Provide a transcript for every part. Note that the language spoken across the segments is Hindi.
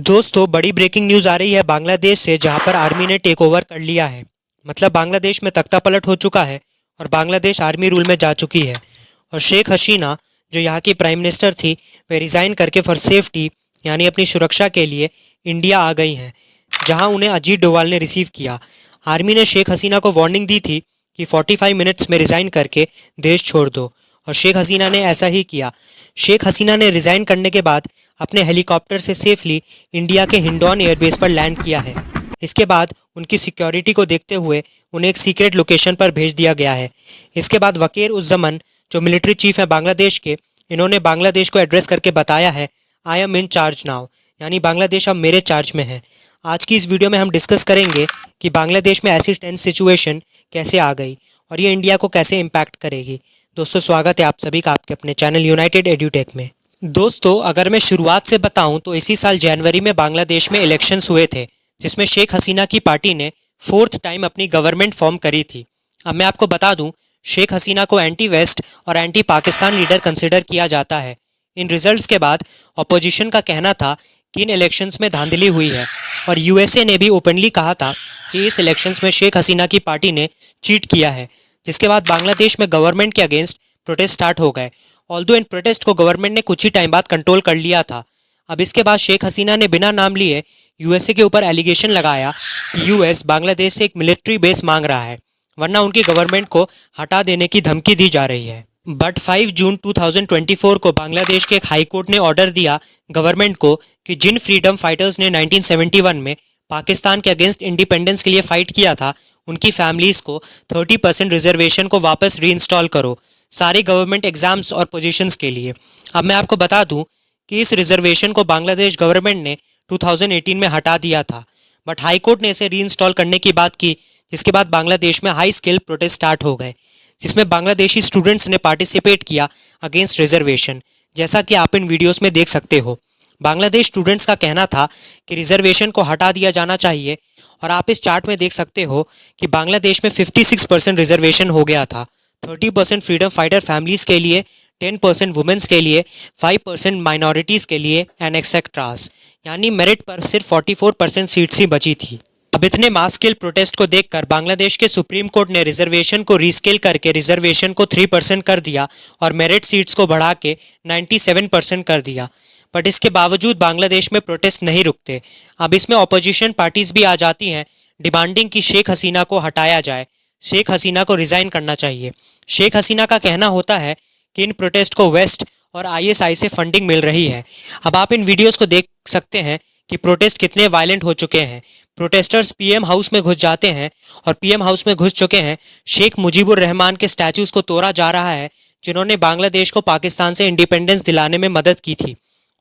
दोस्तों बड़ी ब्रेकिंग न्यूज़ आ रही है बांग्लादेश से, जहां पर आर्मी ने टेक ओवर कर लिया है। मतलब बांग्लादेश में तख्ता पलट हो चुका है और बांग्लादेश आर्मी रूल में जा चुकी है। और शेख हसीना जो यहाँ की प्राइम मिनिस्टर थी, वे रिज़ाइन करके फॉर सेफ्टी यानी अपनी सुरक्षा के लिए इंडिया आ गई हैं, जहां उन्हें अजीत डोवाल ने रिसीव किया। आर्मी ने शेख हसीना को वार्निंग दी थी कि 45 मिनट्स में रिज़ाइन करके देश छोड़ दो, और शेख हसीना ने ऐसा ही किया। शेख हसीना ने रिज़ाइन करने के बाद अपने हेलीकॉप्टर से सेफली इंडिया के हिंडौन एयरबेस पर लैंड किया है। इसके बाद उनकी सिक्योरिटी को देखते हुए उन्हें एक सीक्रेट लोकेशन पर भेज दिया गया है। इसके बाद वकीर उस जमन जो मिलिट्री चीफ है बांग्लादेश के, इन्होंने बांग्लादेश को एड्रेस करके बताया है, I am in charge now, यानी बांग्लादेश अब मेरे चार्ज में है। आज की इस वीडियो में हम डिस्कस करेंगे कि बांग्लादेश में ऐसी टेंस सिचुएशन कैसे आ गई और ये इंडिया को कैसे इम्पैक्ट करेगी। दोस्तों स्वागत है आप सभी का आपके अपने चैनल यूनाइटेड एड्यूटेक में। दोस्तों अगर मैं शुरुआत से बताऊं तो इसी साल जनवरी में बांग्लादेश में इलेक्शंस हुए थे, जिसमें शेख हसीना की पार्टी ने 4th टाइम अपनी गवर्नमेंट फॉर्म करी थी। अब मैं आपको बता दूं, शेख हसीना को एंटी वेस्ट और एंटी पाकिस्तान लीडर कंसिडर किया जाता है। इन रिजल्ट्स के बाद अपोजिशन का कहना था कि इन इलेक्शंस में धांधली हुई है, और यूएसए ने भी ओपनली कहा था कि इस इलेक्शंस में शेख हसीना की पार्टी ने चीट किया है। जिसके बाद बांग्लादेश में गवर्नमेंट के अगेंस्ट प्रोटेस्ट स्टार्ट हो गए। ऑल्दो इन प्रोटेस्ट को गवर्नमेंट ने कुछ ही टाइम बाद कंट्रोल कर लिया था। अब इसके बाद शेख हसीना ने बिना नाम लिए यूएसए के ऊपर एलिगेशन लगाया कि यूएस बांग्लादेश से एक मिलिट्री बेस मांग रहा है, वरना उनकी गवर्नमेंट को हटा देने की धमकी दी जा रही है। बट 5 जून 2024 को बांग्लादेश के एक हाई कोर्ट ने ऑर्डर दिया गवर्नमेंट को कि जिन फ्रीडम फाइटर्स ने 1971 में पाकिस्तान के अगेंस्ट इंडिपेंडेंस के लिए फाइट किया था, उनकी फैमिलीज़ को 30% रिजर्वेशन को वापस रीइंस्टॉल करो सारे गवर्नमेंट एग्जाम्स और पोजीशंस के लिए। अब मैं आपको बता दूं कि इस रिजर्वेशन को बांग्लादेश गवर्नमेंट ने 2018 में हटा दिया था, बट हाई कोर्ट ने इसे रीइंस्टॉल करने की बात की, जिसके बाद बांग्लादेश में हाई स्केल प्रोटेस्ट स्टार्ट हो गए, जिसमें बांग्लादेशी स्टूडेंट्स ने पार्टिसिपेट किया अगेंस्ट रिजर्वेशन। जैसा कि आप इन वीडियोज़ में देख सकते हो, बांग्लादेश स्टूडेंट्स का कहना था कि रिजर्वेशन को हटा दिया जाना चाहिए। और आप इस चार्ट में देख सकते हो कि बांग्लादेश में 56% रिजर्वेशन हो गया था, 30% फ्रीडम फाइटर फैमिलीज़ के लिए, 10% वुमेंस के लिए, 5% माइनॉरिटीज़ के लिए एंड एक्सेट्रास, यानी मेरिट पर सिर्फ 44% सीट्स ही बची थी। अब इतने मास स्केल प्रोटेस्ट को देखकर बांग्लादेश के सुप्रीम कोर्ट ने रिजर्वेशन को रीस्केल करके रिजर्वेशन को 3% कर दिया और मेरिट सीट्स को बढ़ा के 97% कर दिया। बट इसके बावजूद बांग्लादेश में प्रोटेस्ट नहीं रुकते। अब इसमें ऑपोजिशन पार्टीज भी आ जाती हैं, डिमांडिंग कि शेख हसीना को हटाया जाए, शेख हसीना को रिज़ाइन करना चाहिए। शेख हसीना का कहना होता है कि इन प्रोटेस्ट को वेस्ट और आईएसआई से फंडिंग मिल रही है। अब आप इन वीडियोस को देख सकते हैं कि प्रोटेस्ट कितने वायलेंट हो चुके हैं। प्रोटेस्टर्स पीएम हाउस में घुस जाते हैं और पीएम हाउस में घुस चुके हैं। शेख मुजीबुर रहमान के स्टैचूज़ को तोड़ा जा रहा है, जिन्होंने बांग्लादेश को पाकिस्तान से इंडिपेंडेंस दिलाने में मदद की थी।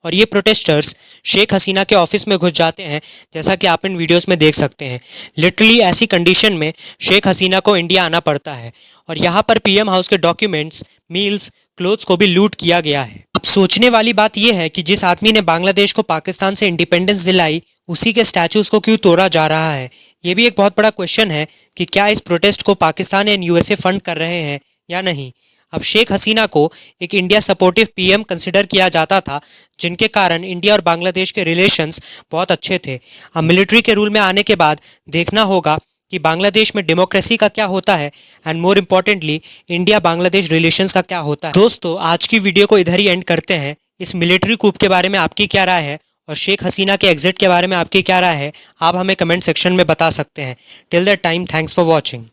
और ये प्रोटेस्टर्स शेख हसीना के ऑफिस में घुस जाते हैं, जैसा कि आप इन वीडियोस में देख सकते हैं। लिटरली ऐसी कंडीशन में शेख हसीना को इंडिया आना पड़ता है, और यहाँ पर पीएम हाउस के डॉक्यूमेंट्स, मील्स, क्लोथ्स को भी लूट किया गया है। अब सोचने वाली बात यह है कि जिस आदमी ने बांग्लादेश को पाकिस्तान से इंडिपेंडेंस दिलाई, उसी के स्टैचूज़ को क्यों तोड़ा जा रहा है। ये भी एक बहुत बड़ा क्वेश्चन है कि क्या इस प्रोटेस्ट को पाकिस्तान एंड यूएसए फंड कर रहे हैं या नहीं। अब शेख हसीना को एक इंडिया सपोर्टिव पीएम कंसिडर किया जाता था, जिनके कारण इंडिया और बांग्लादेश के रिलेशंस बहुत अच्छे थे। अब मिलिट्री के रूल में आने के बाद देखना होगा कि बांग्लादेश में डेमोक्रेसी का क्या होता है, and more importantly India Bangladesh relations का क्या होता है। दोस्तों आज की वीडियो को इधर ही एंड करते हैं। इस मिलिट्री कूप के बारे में आपकी क्या राय है और शेख हसीना के एग्जिट के बारे में आपकी क्या राय है, आप हमें कमेंट सेक्शन में बता सकते हैं। Till that time, thanks for watching.